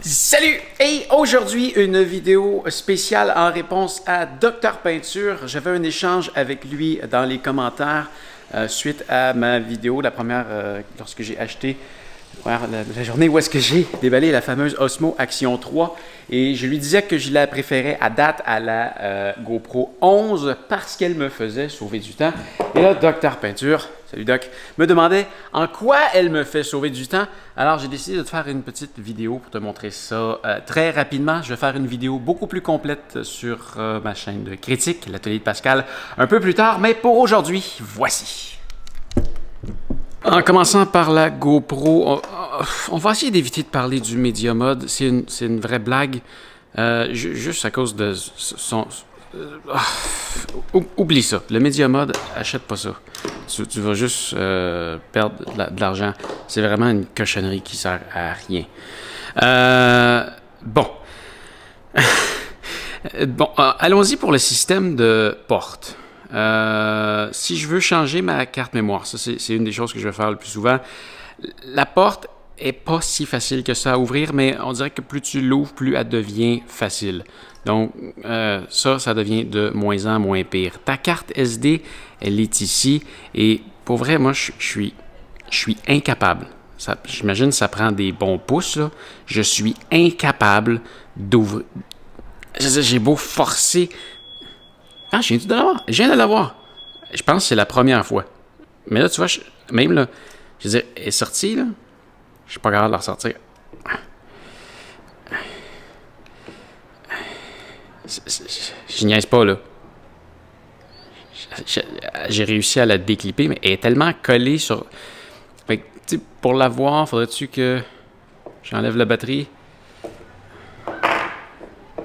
Salut! Et aujourd'hui, une vidéo spéciale en réponse à Dr Peinture. J'avais un échange avec lui dans les commentaires suite à ma vidéo, la première, lorsque j'ai acheté la journée où est-ce que j'ai déballé la fameuse Osmo Action 3. Et je lui disais que je la préférais à date à la GoPro 11 parce qu'elle me faisait sauver du temps. Et là, Dr Peinture, salut Doc, me demandait en quoi elle me fait sauver du temps. Alors, j'ai décidé de te faire une petite vidéo pour te montrer ça très rapidement. Je vais faire une vidéo beaucoup plus complète sur ma chaîne de critique, l'Atelier de Pascal, un peu plus tard. Mais pour aujourd'hui, voici. En commençant par la GoPro, on va essayer d'éviter de parler du Media Mode. C'est une vraie blague. Juste à cause de son... oublie ça. Le Media Mode, achète pas ça. Tu vas juste perdre de l'argent. C'est vraiment une cochonnerie qui sert à rien. Bon. Allons-y pour le système de porte. Si je veux changer ma carte mémoire, ça c'est une des choses que je vais faire le plus souvent. La porte est pas si facile que ça à ouvrir, mais on dirait que plus tu l'ouvres, plus elle devient facile. Donc ça devient de moins en moins pire. Ta carte SD, elle est ici, et pour vrai, moi je suis incapable. J'imagine que ça prend des bons pouces, là. Je suis incapable d'ouvrir. J'ai beau forcer. Ah, je viens de l'avoir. Je viens de l'avoir. Je pense que c'est la première fois. Mais là, tu vois, même là, je veux dire, elle est sortie, là. Je suis pas capable de la ressortir. Je niaise pas, là. J'ai réussi à la déclipper, mais elle est tellement collée sur... Fait que, tu sais, pour la voir, faudrait-tu que j'enlève la batterie?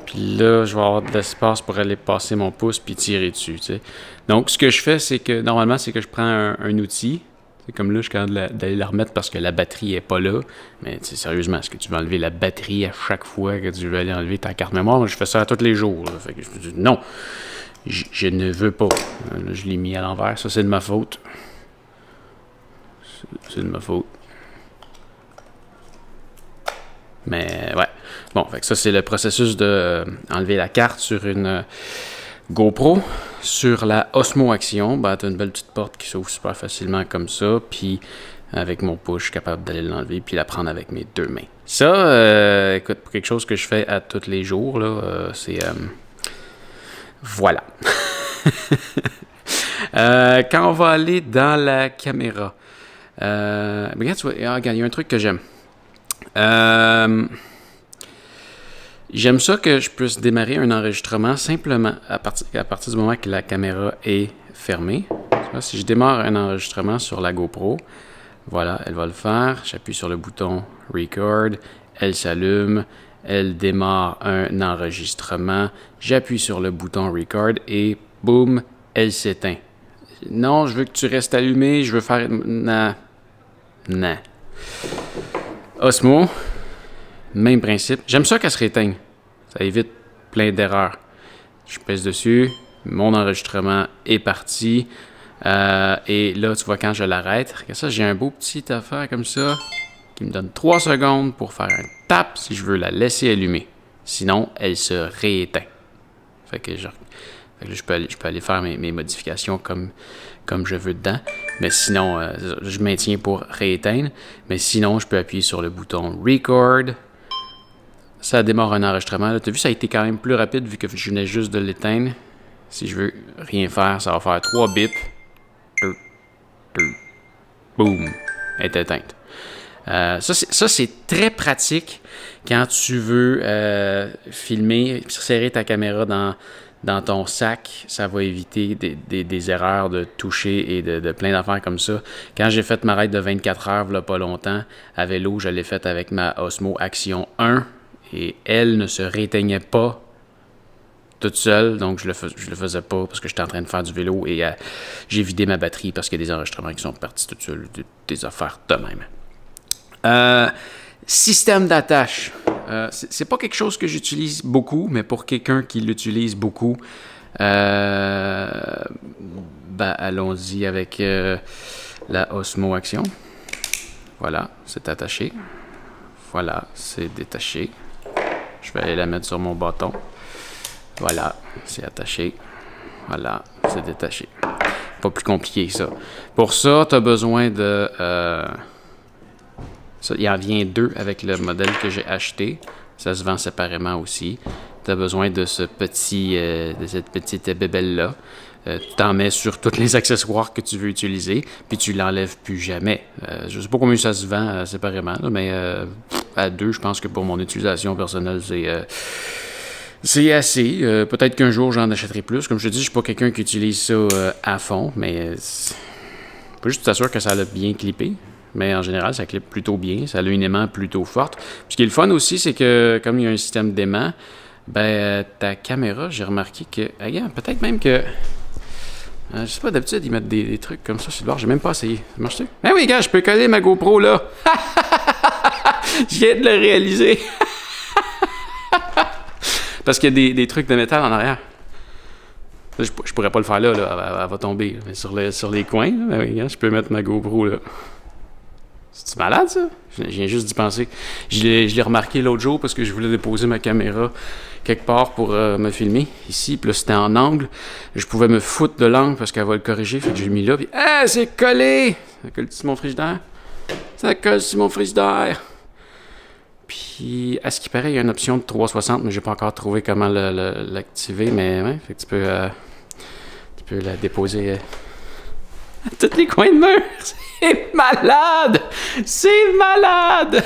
Puis là, je vais avoir de l'espace pour aller passer mon pouce puis tirer dessus, tu sais. Donc, ce que je fais, c'est que, normalement, c'est que je prends un outil. C'est comme là, je suis capable d'aller la remettre parce que la batterie n'est pas là. Mais, tu sais, sérieusement, est-ce que tu veux enlever la batterie à chaque fois que tu veux aller enlever ta carte mémoire? Moi, je fais ça tous les jours, là. Fait que je me dis, non, je ne veux pas. Là, je l'ai mis à l'envers. Ça, c'est de ma faute. C'est de ma faute. Mais ouais. Bon, fait que ça, c'est le processus de enlever la carte sur une GoPro. Sur la Osmo Action, ben, tu as une belle petite porte qui s'ouvre super facilement comme ça. Puis avec mon pouce, je suis capable d'aller l'enlever puis la prendre avec mes deux mains. Ça, écoute, pour quelque chose que je fais à tous les jours, là, c'est... voilà. Quand on va aller dans la caméra, regarde, tu vois, regarde, il y a un truc que j'aime. J'aime ça que je puisse démarrer un enregistrement simplement à partir du moment que la caméra est fermée. Tu vois, si je démarre un enregistrement sur la GoPro, voilà, elle va le faire. J'appuie sur le bouton Record, elle s'allume, elle démarre un enregistrement. J'appuie sur le bouton Record et boum, elle s'éteint. Non, je veux que tu restes allumé, je veux faire... Non. Non. Osmo, même principe. J'aime ça qu'elle se réteigne. Ça évite plein d'erreurs. Je pèse dessus, mon enregistrement est parti. Et là, tu vois, quand je l'arrête, regarde ça, j'ai un beau petit affaire comme ça qui me donne 3 secondes pour faire un tap si je veux la laisser allumer. Sinon, elle se rééteint. Fait que je peux aller faire mes modifications comme je veux dedans. Mais sinon, je maintiens pour rééteindre. Mais sinon, je peux appuyer sur le bouton Record. Ça démarre un enregistrement. Tu as vu, ça a été quand même plus rapide vu que je venais juste de l'éteindre. Si je veux rien faire, ça va faire 3 bips. Boum. Elle est éteinte. Ça, c'est très pratique quand tu veux filmer, serrer ta caméra dans ton sac. Ça va éviter des erreurs de toucher et de plein d'affaires comme ça. Quand j'ai fait ma raid de 24 heures, il n'y a pas longtemps, à vélo, je l'ai faite avec ma Osmo Action 1 et elle ne se rééteignait pas toute seule, donc je le faisais pas parce que j'étais en train de faire du vélo et j'ai vidé ma batterie parce qu'il y a des enregistrements qui sont partis tout seuls, des affaires de même. Système d'attache. C'est pas quelque chose que j'utilise beaucoup, mais pour quelqu'un qui l'utilise beaucoup, allons-y avec la Osmo Action. Voilà, c'est attaché. voilà, c'est détaché. Je vais aller la mettre sur mon bâton. Voilà, c'est attaché. Voilà, c'est détaché. Pas plus compliqué que ça. Pour ça, tu as besoin de... ça, il en vient 2 avec le modèle que j'ai acheté. Ça se vend séparément aussi. Tu as besoin de ce petit, de cette petite bébelle-là. Tu t'en mets sur tous les accessoires que tu veux utiliser, puis tu l'enlèves plus jamais. Je sais pas combien ça se vend séparément, là, mais à 2, je pense que pour mon utilisation personnelle, c'est assez. Peut-être qu'un jour, j'en achèterai plus. Comme je te dis, je suis pas quelqu'un qui utilise ça à fond, mais faut juste t'assurer que ça a bien clippé. Mais en général, ça clippe plutôt bien. Ça a une aimant plutôt forte. Puis ce qui est le fun aussi, c'est que comme il y a un système d'aimant, ben ta caméra, j'ai remarqué que... Regarde, peut-être même que... je sais pas, d'habitude, ils mettent des trucs comme ça sur le bord. J'ai même pas essayé. Ça marche-tu? Ah oui, gars, je peux coller ma GoPro, là. Je viens de le réaliser. Parce qu'il y a des trucs de métal en arrière. Je pourrais pas le faire là, elle va tomber. Là. Mais sur les coins, là, ben oui, gars, je peux mettre ma GoPro, là. C'est-tu malade, ça? Je viens juste d'y penser. Je l'ai remarqué l'autre jour parce que je voulais déposer ma caméra quelque part pour me filmer. Ici, puis là, c'était en angle. Je pouvais me foutre de l'angle parce qu'elle va le corriger. Fait que j'ai mis là, puis ah, c'est collé! Ça colle sur mon frigidaire. Ça colle sur mon frigidaire. Puis, à ce qui paraît, il y a une option de 360, mais j'ai pas encore trouvé comment l'activer. Mais ouais, fait que tu peux la déposer à tous les coins de mur. C'est malade! C'est malade!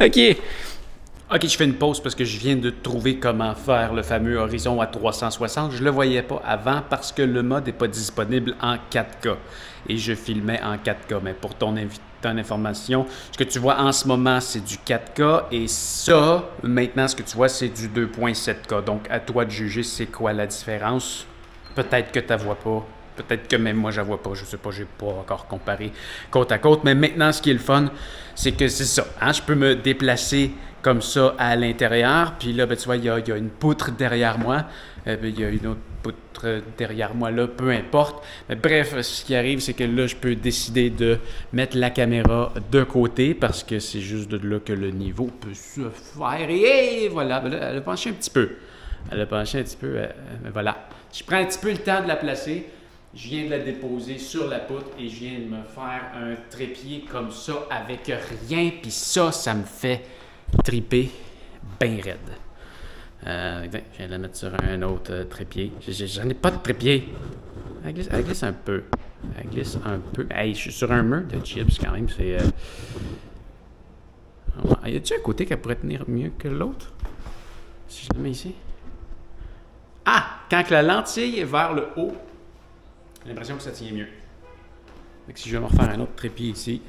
OK, je fais une pause parce que je viens de trouver comment faire le fameux horizon à 360. Je ne le voyais pas avant parce que le mode n'est pas disponible en 4K. Et je filmais en 4K. Mais pour ton information, ce que tu vois en ce moment, c'est du 4K. Et ça, maintenant, ce que tu vois, c'est du 2.7K. Donc, à toi de juger c'est quoi la différence. Peut-être que tu ne la vois pas. Peut-être que même moi, je la vois pas. Je sais pas, j'ai pas encore comparé côte à côte. Mais maintenant, ce qui est le fun, c'est que c'est ça. Hein? Je peux me déplacer comme ça à l'intérieur. Puis là, ben, tu vois, il y a une poutre derrière moi. Il y a une autre poutre derrière moi là, peu importe. Mais bref, ce qui arrive, c'est que là, je peux décider de mettre la caméra de côté parce que c'est juste de là que le niveau peut se faire. Et voilà, ben là, elle a penché un petit peu. Mais voilà. Je prends un petit peu le temps de la placer. Je viens de la déposer sur la poutre et je viens de me faire un trépied comme ça avec rien. Puis ça me fait triper bien raide. Je viens de la mettre sur un autre trépied. J'en ai pas de trépied. Elle glisse un peu. Elle glisse un peu. Hey, je suis sur un mur de chips quand même. C'est. Y a-t-il un côté qui pourrait tenir mieux que l'autre? Si je la mets ici. Ah! Quand la lentille est vers le haut, j'ai l'impression que ça tient mieux. Donc, si je vais me refaire un autre trépied ici.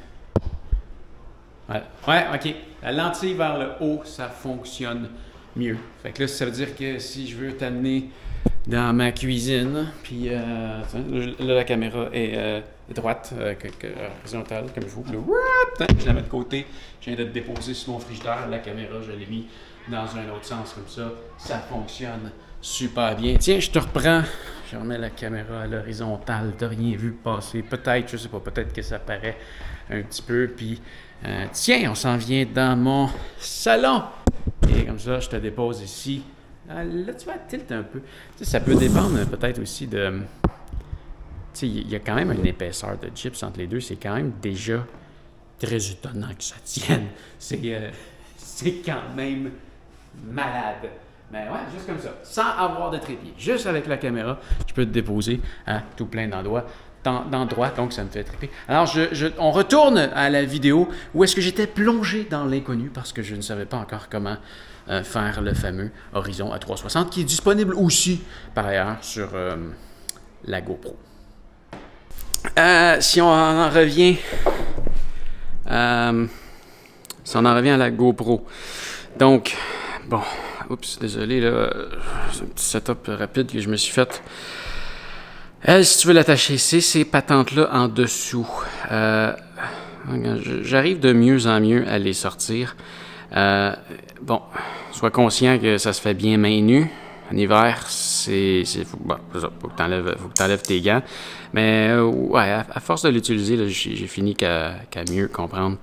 Voilà. Ouais, OK. La lentille vers le haut, ça fonctionne mieux. Fait que là, ça veut dire que si je veux t'amener dans ma cuisine, puis là, la caméra est droite, horizontale, comme je vous. Là, je la mets de côté. Je viens de te déposer sur mon frigidaire. La caméra, je l'ai mis dans un autre sens comme ça. Ça fonctionne super bien. Tiens, je te reprends. Je remets la caméra à l'horizontale. T'as rien vu passer. Peut-être, je sais pas, peut-être que ça paraît un petit peu. Puis, tiens, on s'en vient dans mon salon. Et comme ça, je te dépose ici. Là, tu vas tilt un peu. Tu sais, ça peut dépendre peut-être aussi de... Tu sais, il y a quand même une épaisseur de gyps entre les deux. C'est quand même déjà très étonnant que ça tienne. C'est quand même malade. Mais ouais, juste comme ça, sans avoir de trépied, juste avec la caméra, je peux te déposer à tout plein d'endroits, donc ça me fait triper. Alors, on retourne à la vidéo où est-ce que j'étais plongé dans l'inconnu parce que je ne savais pas encore comment faire le fameux horizon à 360 qui est disponible aussi, par ailleurs, sur la GoPro. Si on en revient à la GoPro, donc, bon... Oups, désolé, là, c'est un petit setup rapide que je me suis fait. Si tu veux l'attacher, c'est ces patentes-là en dessous. J'arrive de mieux en mieux à les sortir. Bon, sois conscient que ça se fait bien main nue. En hiver, faut que t'enlèves tes gants. Mais ouais, à force de l'utiliser, j'ai fini qu'à mieux comprendre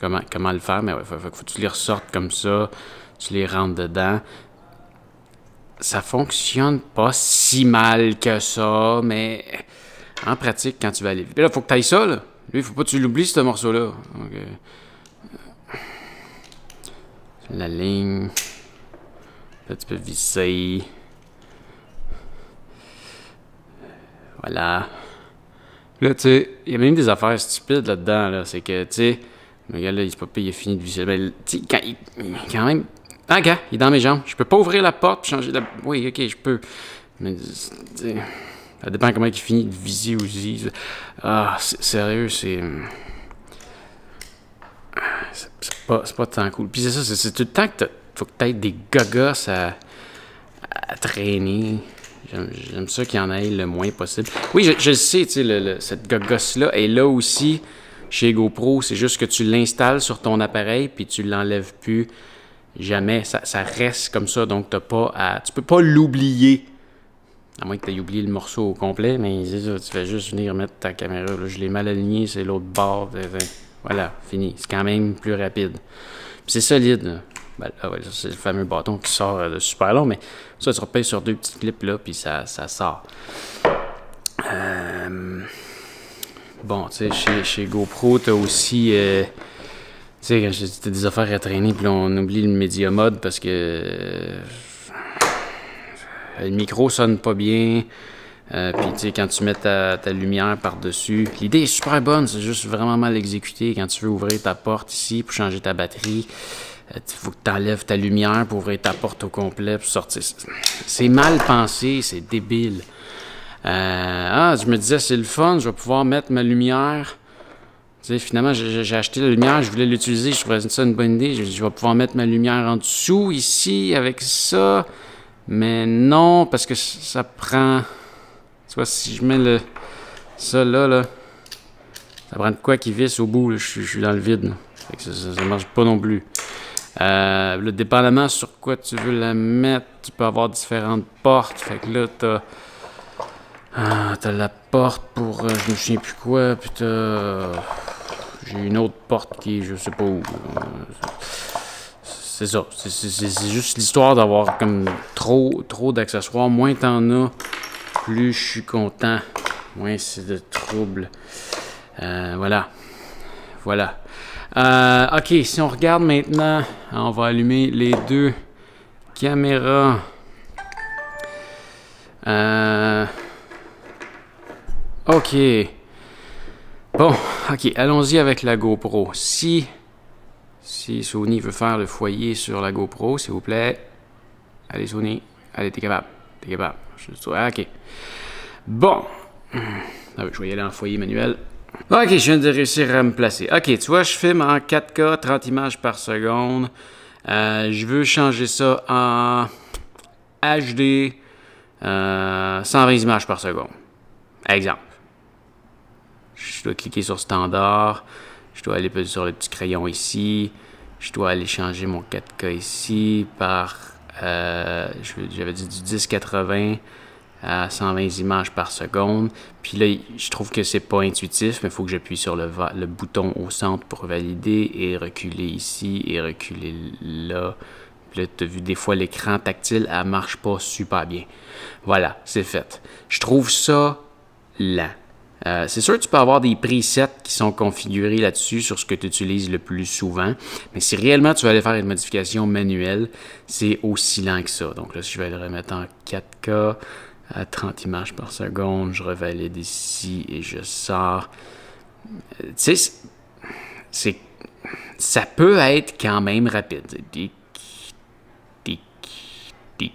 comment le faire. Mais ouais, faut que tu les ressortes comme ça, tu les rentres dedans. Ça fonctionne pas si mal que ça, mais en pratique, quand tu vas aller vite. Là, faut que tu ailles ça, là. Lui, faut pas que tu l'oublies, ce morceau-là. Donc, la ligne. Là, tu peux visser. Voilà. Là, tu sais, il y a même des affaires stupides là-dedans, là. C'est que, tu sais, le gars, là, il est pas payé, il a fini de visser. Ben, tu sais, quand même. Ah, gars, il est dans mes jambes. Je peux pas ouvrir la porte et changer la. Oui, ok, je peux. Mais, tu sais, ça dépend comment il finit de viser aussi. Ah, sérieux, c'est pas tant cool. Puis c'est ça, c'est tout le temps que faut que tu aies des gogos à traîner. J'aime ça qu'il y en ait le moins possible. Oui, je le sais, tu sais, cette gogosse-là est là aussi chez GoPro. C'est juste que tu l'installes sur ton appareil puis tu l'enlèves plus jamais. Ça reste comme ça, donc tu peux pas l'oublier. À moins que tu aies oublié le morceau au complet, mais c'est ça, tu fais juste venir mettre ta caméra. Là, je l'ai mal aligné, c'est l'autre bord. Voilà, fini. C'est quand même plus rapide. Puis c'est solide, là. Ben, là, ouais, c'est le fameux bâton qui sort de super long, mais ça, tu repayes sur 2 petits clips, là, puis ça sort. Bon, tu sais, chez GoPro, t'as aussi... tu sais, quand je dis t'as des affaires à traîner, puis là, on oublie le Media Mode parce que... le micro sonne pas bien. Puis, tu sais, quand tu mets ta lumière par-dessus, l'idée est super bonne, c'est juste vraiment mal exécuté. Quand tu veux ouvrir ta porte ici pour changer ta batterie, il faut que tu enlèves ta lumière pour ouvrir ta porte au complet pour sortir. C'est mal pensé, c'est débile. Je me disais, c'est le fun, je vais pouvoir mettre ma lumière. Tu sais, finalement, j'ai acheté la lumière, je voulais l'utiliser, je trouvais ça une bonne idée. Je vais pouvoir mettre ma lumière en dessous, ici, avec ça. Mais non, parce que ça prend... Tu vois, si je mets ça là, ça prend de quoi qui visse au bout, là, je suis dans le vide. Fait que ça marche pas non plus. Dépendamment sur quoi tu veux la mettre, tu peux avoir différentes portes. Fait que là, t'as la porte pour je me souviens plus quoi, puis j'ai une autre porte qui est je sais pas où. C'est ça. C'est juste l'histoire d'avoir comme trop d'accessoires. Moins t'en as, plus je suis content. Moins c'est de trouble. Voilà. Ok, si on regarde maintenant, on va allumer les 2 caméras. Ok. Bon, ok, allons-y avec la GoPro. Si Sony veut faire le foyer sur la GoPro, s'il vous plaît. Allez, Sony. Allez, t'es capable. Ok. Bon. Je vais y aller en foyer manuel. Ok, je viens de réussir à me placer. Ok, tu vois, je filme en 4K, 30 images par seconde. Je veux changer ça en HD, 120 images par seconde. Exemple. Je dois cliquer sur standard. Je dois aller sur le petit crayon ici. Je dois aller changer mon 4K ici par, j'avais dit du 1080 à 120 images par seconde. Puis là, je trouve que c'est pas intuitif, mais il faut que j'appuie sur le bouton au centre pour valider et reculer ici et reculer là. Puis là, tu as vu, des fois, l'écran tactile, elle marche pas super bien. Voilà, c'est fait. Je trouve ça lent. C'est sûr que tu peux avoir des presets qui sont configurés là-dessus sur ce que tu utilises le plus souvent. Mais si réellement tu veux aller faire une modification manuelle, c'est aussi lent que ça. Donc là, si je vais le remettre en 4K à 30 images par seconde, je revalide ici et je sors. Tu sais, ça peut être quand même rapide. Tic, tic, tic.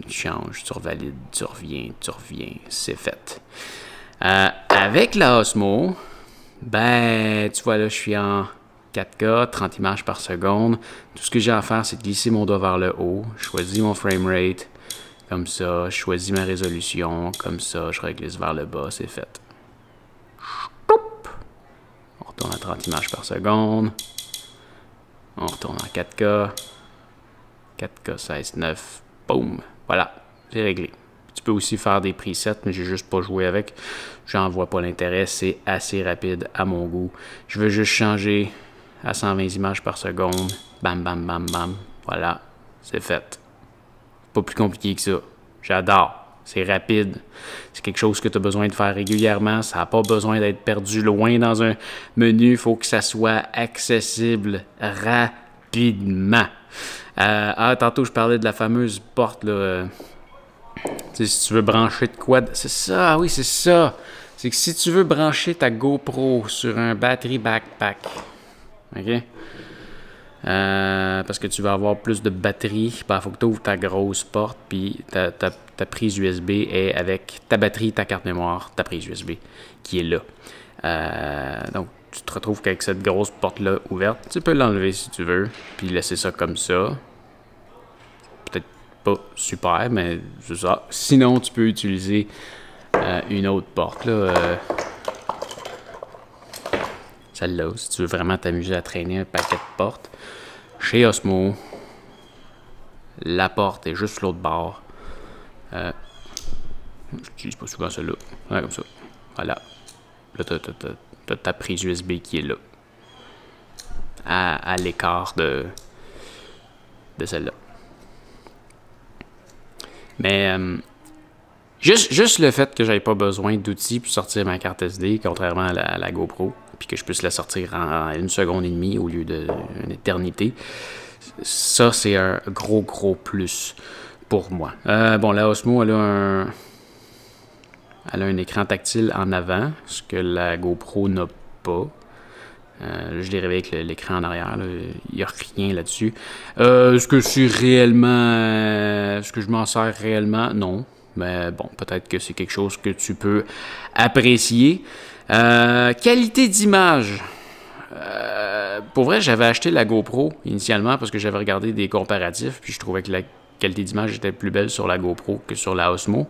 Tu changes, tu revalides, tu reviens, c'est fait. Avec la Osmo, ben, tu vois là, je suis en 4K, 30 images par seconde. Tout ce que j'ai à faire, c'est de glisser mon doigt vers le haut. Je choisis mon framerate, comme ça. Je choisis ma résolution, comme ça. Je réglisse vers le bas, c'est fait. On retourne à 30 images par seconde. On retourne en 4K. 4K16.9. Boum. Voilà, c'est réglé. Tu peux aussi faire des presets, mais j'ai juste pas joué avec. J'en vois pas l'intérêt. C'est assez rapide à mon goût. Je veux juste changer à 120 images par seconde. Bam, bam, bam, bam. Voilà, c'est fait. Pas plus compliqué que ça. J'adore. C'est rapide. C'est quelque chose que tu as besoin de faire régulièrement. Ça n'a pas besoin d'être perdu loin dans un menu. Il faut que ça soit accessible rapidement. Tantôt, je parlais de la fameuse porte, là. Si tu veux brancher de quoi... C'est ça, oui, c'est ça. C'est que si tu veux brancher ta GoPro sur un battery backpack, OK? Parce que tu vas avoir plus de batterie, il faut que tu ouvres ta grosse porte, puis ta prise USB est avec ta batterie, ta carte mémoire, ta prise USB qui est là. Donc, tu te retrouves qu'avec cette grosse porte-là ouverte, tu peux l'enlever si tu veux, puis laisser ça comme ça. Peut-être pas super, mais c'est ça. Sinon, tu peux utiliser une autre porte, là. Celle-là, si tu veux vraiment t'amuser à traîner un paquet de portes. Chez Osmo, la porte est juste l'autre bord. J'utilise pas souvent celle-là. Ouais, comme ça. Voilà. Là, t'as ta prise USB qui est là. À l'écart de celle-là. Mais juste le fait que j'avais pas besoin d'outils pour sortir ma carte SD, contrairement à la GoPro, puis que je puisse la sortir en 1 seconde et demie au lieu d'une éternité, ça, c'est un gros plus pour moi. Bon, la Osmo, elle a un écran tactile en avant, ce que la GoPro n'a pas. Je l'ai réveillé avec l'écran en arrière, il n'y a rien là-dessus. Est-ce que c'est réellement... Est-ce que je m'en sers réellement? Non. Mais bon, peut-être que c'est quelque chose que tu peux apprécier. Qualité d'image. Pour vrai, j'avais acheté la GoPro initialement parce que j'avais regardé des comparatifs, puis je trouvais que la qualité d'image était plus belle sur la GoPro que sur la Osmo.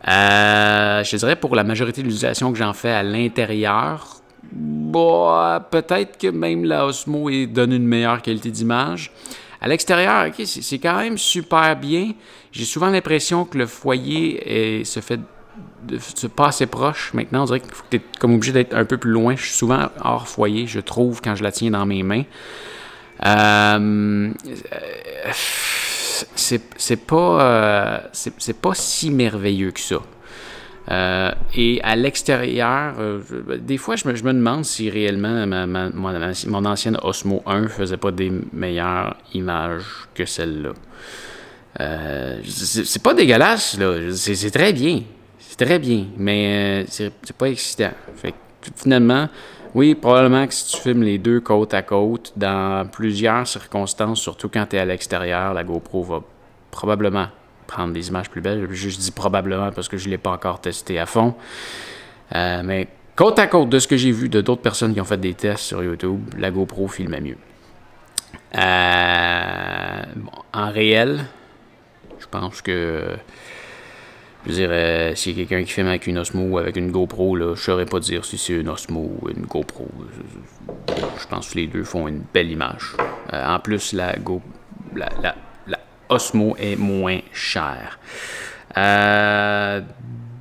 Je dirais pour la majorité de l'utilisation que j'en fais à l'intérieur, bon, peut-être que même la Osmo donne une meilleure qualité d'image. À l'extérieur, okay, c'est quand même super bien. J'ai souvent l'impression que le foyer se fait pas assez proche. Maintenant, on dirait que tu es comme obligé d'être un peu plus loin. Je suis souvent hors foyer, je trouve, quand je la tiens dans mes mains. C'est pas si merveilleux que ça. Et à l'extérieur, des fois, je me demande si réellement mon ancienne Osmo 1 faisait pas des meilleures images que celle-là. C'est pas dégueulasse, là. C'est très bien. C'est très bien, mais c'est pas excitant. Fait que, finalement, oui, probablement que si tu filmes les deux côte à côte, dans plusieurs circonstances, surtout quand tu es à l'extérieur, la GoPro va probablement prendre des images plus belles. Je dis probablement parce que je ne l'ai pas encore testé à fond. Mais côte à côte de ce que j'ai vu de d'autres personnes qui ont fait des tests sur YouTube, la GoPro filmait mieux. Bon, en réel, je pense que... Je veux dire, s'il y a quelqu'un qui filme avec une Osmo ou avec une GoPro, là, je ne saurais pas dire si c'est une Osmo ou une GoPro. Je pense que les deux font une belle image. En plus, la Osmo est moins chère.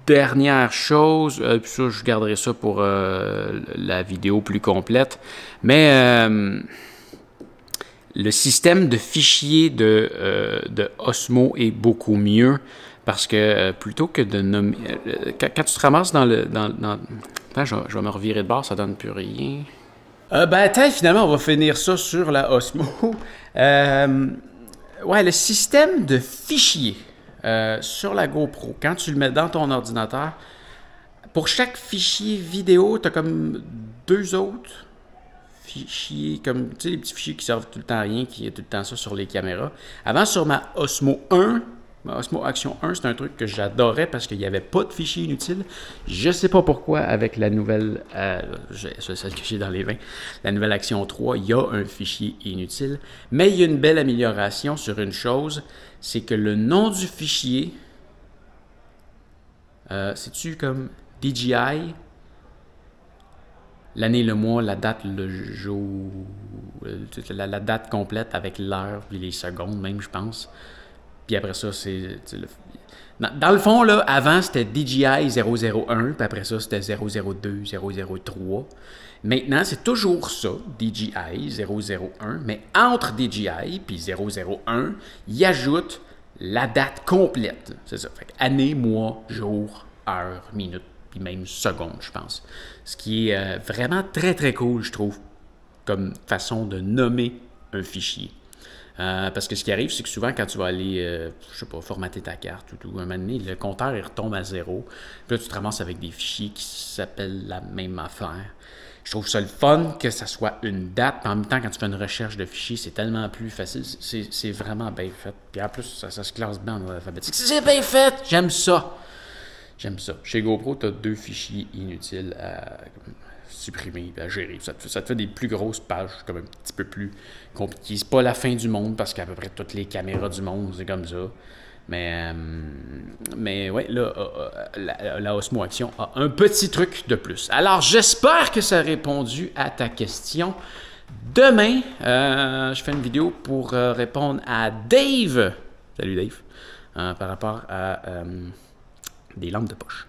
Dernière chose, puis ça, je garderai ça pour la vidéo plus complète, mais le système de fichiers de Osmo est beaucoup mieux. Parce que plutôt que de nommer... quand tu te ramasses dans le... Attends, je vais me revirer de bord, ça donne plus rien. Attends, finalement, on va finir ça sur la Osmo. Ouais, le système de fichiers sur la GoPro, quand tu le mets dans ton ordinateur, pour chaque fichier vidéo, tu as comme 2 autres fichiers, comme, tu sais, les petits fichiers qui servent tout le temps à rien, qui est tout le temps ça sur les caméras. Avant, sur ma Osmo 1... Osmo Action 1, c'est un truc que j'adorais parce qu'il n'y avait pas de fichier inutile. Je ne sais pas pourquoi, avec la nouvelle, celle que j'ai dans les 20, la nouvelle Action 3, il y a un fichier inutile. Mais il y a une belle amélioration sur une chose, c'est que le nom du fichier, c'est-tu comme DJI? l'année, le mois, la date, le jour, la date complète avec l'heure, puis les secondes même, je pense. Puis après ça, c'est... Dans le fond, là, avant, c'était DJI 001, puis après ça, c'était 002, 003. Maintenant, c'est toujours ça, DJI 001, mais entre DJI puis 001, il ajoute la date complète. C'est ça. Fait année, mois, jour, heure, minute, puis même seconde, je pense. Ce qui est vraiment très, très cool, je trouve, comme façon de nommer un fichier. Parce que ce qui arrive, c'est que souvent, quand tu vas aller, je sais pas, formater ta carte ou tout, un moment donné, le compteur, il retombe à 0. Puis là, tu te ramasses avec des fichiers qui s'appellent la même affaire. Je trouve ça le fun que ça soit une date. Puis en même temps, quand tu fais une recherche de fichiers, c'est tellement plus facile. C'est vraiment bien fait. Puis en plus, ça se classe bien en ordre alphabétique. C'est bien fait! J'aime ça! J'aime ça. Chez GoPro, tu as 2 fichiers inutiles à supprimer et à gérer. Ça te fait des plus grosses pages, comme un petit peu plus compliquées. C'est pas la fin du monde parce qu'à peu près toutes les caméras du monde, c'est comme ça. Mais ouais, là, la Osmo Action a un petit truc de plus. Alors, j'espère que ça a répondu à ta question. Demain, je fais une vidéo pour répondre à Dave. Salut Dave. Par rapport à des lampes de poche.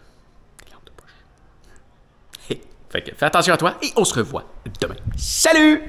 Des lampes de poche. Fait que fais attention à toi et on se revoit demain. Salut!